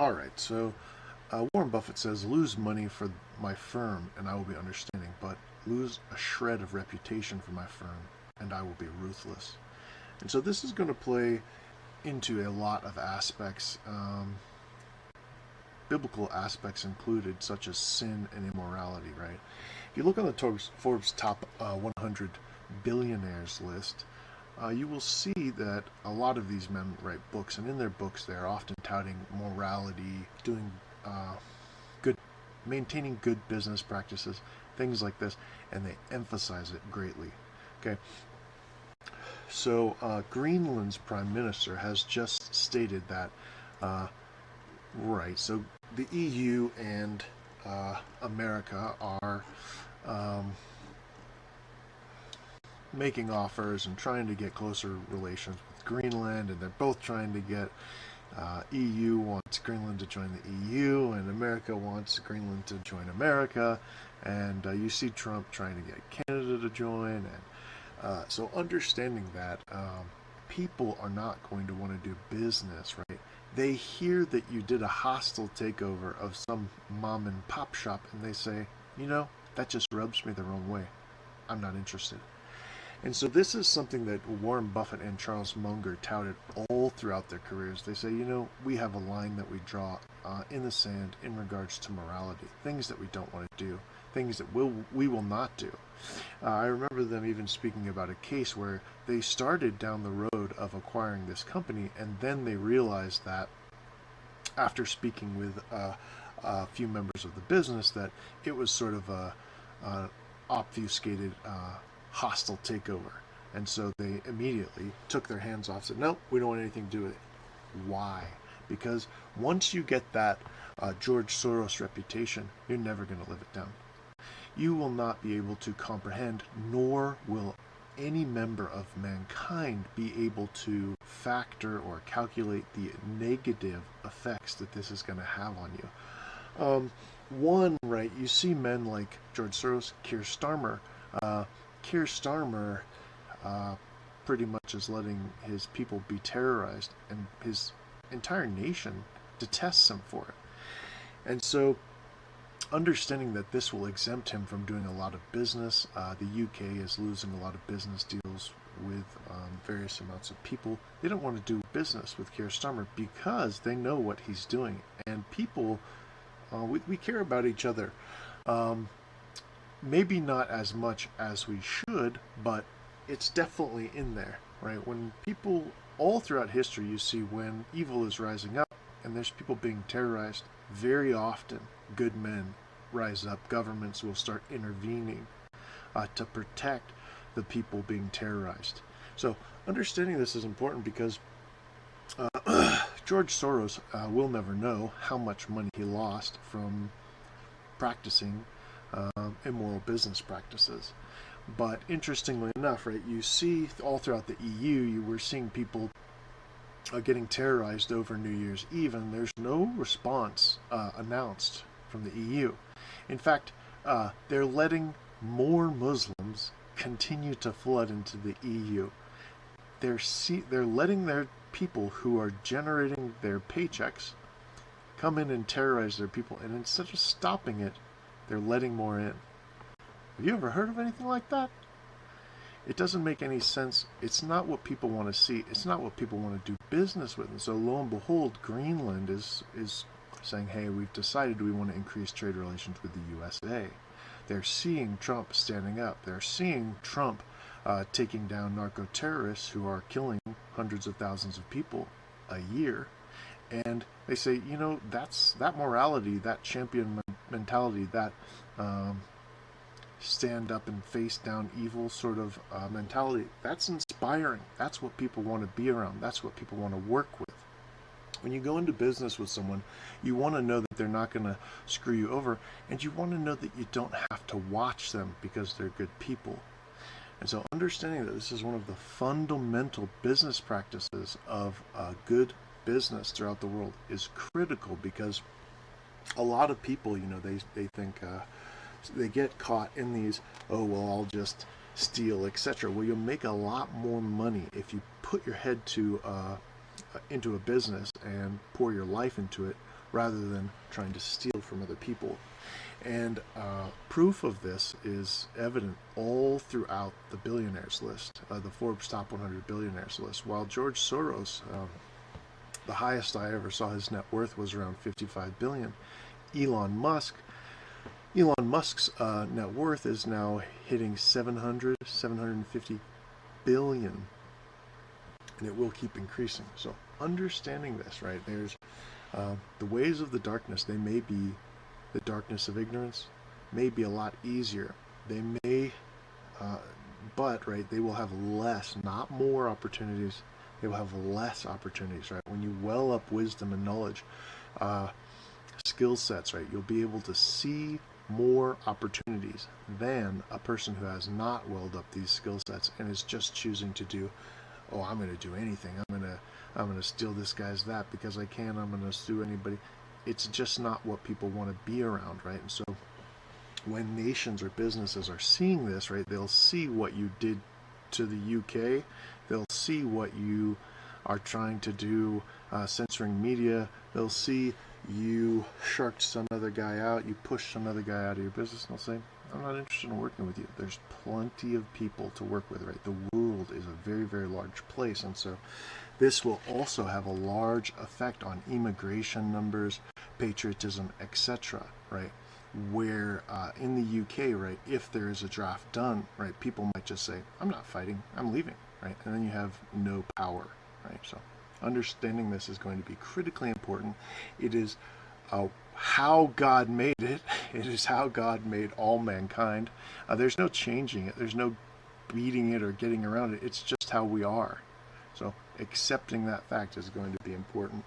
All right, so Warren Buffett says, lose money for my firm and I will be understanding, but lose a shred of reputation for my firm and I will be ruthless. And so this is going to play into a lot of aspects, biblical aspects included, such as sin and immorality, right? If you look on the Forbes top 100 billionaires list, you will see that a lot of these men write books, and in their books they are often touting morality, doing good, maintaining good business practices, things like this, and they emphasize it greatly. Okay, so Greenland's prime minister has just stated that, right? So the EU and America are making offers and trying to get closer relations with Greenland, and they're both trying to get EU wants Greenland to join the EU, and America wants Greenland to join America, and you see Trump trying to get Canada to join, and so understanding that people are not going to want to do business, right? They hear that you did a hostile takeover of some mom and pop shop, and they say, that just rubs me the wrong way. I'm not interested. And so this is something that Warren Buffett and Charles Munger touted all throughout their careers. They say, we have a line that we draw in the sand in regards to morality, things that we don't want to do, things that we will not do. I remember them even speaking about a case where they started down the road of acquiring this company, and then they realized that after speaking with a few members of the business that it was sort of a obfuscated hostile takeover. And so they immediately took their hands off, said, nope, we don't want anything to do with it. Why? Because once you get that George Soros reputation, you're never going to live it down. You will not be able to comprehend, nor will any member of mankind be able to factor or calculate the negative effects that this is going to have on you. One, right, you see men like George Soros, Keir Starmer. Keir Starmer pretty much is letting his people be terrorized, and his entire nation detests him for it. And so understanding that this will exempt him from doing a lot of business, the UK is losing a lot of business deals with various amounts of people. They don't want to do business with Keir Starmer because they know what he's doing, and people, we care about each other. Maybe not as much as we should, but it's definitely in there, right? When people, all throughout history, you see when evil is rising up and there's people being terrorized, very often good men rise up. Governments will start intervening to protect the people being terrorized. So understanding this is important because George Soros will never know how much money he lost from practicing immoral business practices. But interestingly enough, right, you see all throughout the EU, you were seeing people getting terrorized over New Year's Eve, and there's no response announced from the EU. In fact, they're letting more Muslims continue to flood into the EU. They're letting their people who are generating their paychecks come in and terrorize their people, and instead of stopping it, they're letting more in. Have you ever heard of anything like that? It doesn't make any sense. It's not what people want to see. It's not what people want to do business with. And so lo and behold, Greenland is saying, hey, we've decided we want to increase trade relations with the USA. They're seeing Trump standing up. They're seeing Trump taking down narco-terrorists who are killing hundreds of thousands of people a year. And they say, that's that morality, that champion mentality, that stand up and face down evil sort of mentality, that's inspiring. That's what people want to be around. That's what people want to work with. When you go into business with someone, you want to know that they're not going to screw you over, and you want to know that you don't have to watch them because they're good people. And so understanding that this is one of the fundamental business practices of good business throughout the world is critical, because a lot of people, they think they get caught in these, oh, well, I'll just steal, etc. Well, you'll make a lot more money if you put your head into a business and pour your life into it rather than trying to steal from other people. And proof of this is evident all throughout the billionaires list, the Forbes top 100 billionaires list. While George Soros, the highest I ever saw his net worth was around 55 billion. Elon Musk, Elon Musk's net worth is now hitting 750 billion, and it will keep increasing. So understanding this, right? There's the ways of the darkness. They may be the darkness of ignorance, may be a lot easier. They may, but right, they will have less, not more opportunities. They will have less opportunities, right? When you well up wisdom and knowledge, skill sets, right? You'll be able to see more opportunities than a person who has not welled up these skill sets and is just choosing to do, oh, I'm going to do anything. I'm going to steal this guy's that because I can. I'm going to sue anybody. It's just not what people want to be around, right? And so when nations or businesses are seeing this, right, they'll see what you did to the UK. They'll see what you are trying to do, censoring media. They'll see you sharked some other guy out, you pushed some other guy out of your business, and they'll say, I'm not interested in working with you. There's plenty of people to work with, right? The world is a very, very large place, and so this will also have a large effect on immigration numbers, patriotism, etc., right? Where in the UK, right, if there is a draft done, right, people might just say, I'm not fighting, I'm leaving, right? And then you have no power, right? So understanding this is going to be critically important. It is how God made it. It is how God made all mankind. There's no changing it. There's no beating it or getting around it. It's just how we are. So accepting that fact is going to be important.